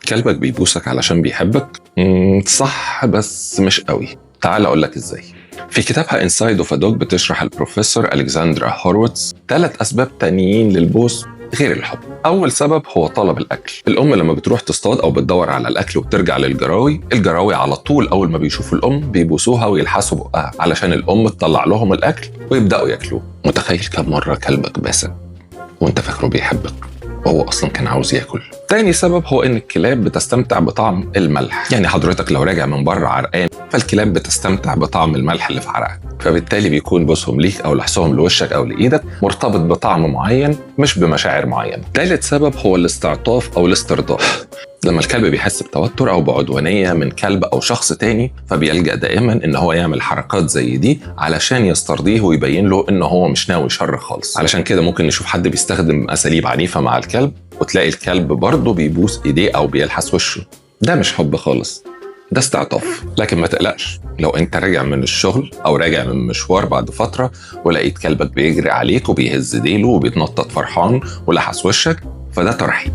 كلبك بيبوسك علشان بيحبك؟ صح بس مش قوي. تعال أقولك إزاي. في كتابها Inside of a Dog بتشرح البروفيسور ألكسندرا هورويتز 3 أسباب تانيين للبوس غير الحب. أول سبب هو طلب الأكل. الأم لما بتروح تصطاد أو بتدور على الأكل وبترجع للجراوي، الجراوي على طول أول ما بيشوفوا الأم بيبوسوها ويلحسوا بقها علشان الأم تطلع لهم الأكل ويبدأوا ياكلوه. متخيل كم مرة كلبك باسك وانت فاكره بيحبك وهو اصلا كان عاوز ياكل؟ تاني سبب هو ان الكلاب بتستمتع بطعم الملح. يعني حضرتك لو راجع من بره عرقان، فالكلاب بتستمتع بطعم الملح اللي في عرقك، فبالتالي بيكون بوسهم ليك او لحسهم لوشك او لايدك مرتبط بطعم معين مش بمشاعر معينه. تالت سبب هو الاستعطاف او الاسترضاء. لما الكلب بيحس بتوتر او بعدوانيه من كلب او شخص تاني، فبيلجأ دائما ان هو يعمل حركات زي دي علشان يسترضيه ويبين له ان هو مش ناوي شر خالص. علشان كده ممكن نشوف حد بيستخدم اساليب عنيفه مع الكلب وتلاقي الكلب برضه بيبوس ايديه او بيلحس وشه. ده مش حب خالص، ده استعطاف. لكن ما تقلقش، لو انت راجع من الشغل او راجع من مشوار بعد فتره ولقيت كلبك بيجري عليك وبيهز ديله وبيتنطط فرحان ولحس وشك، فده ترحيب.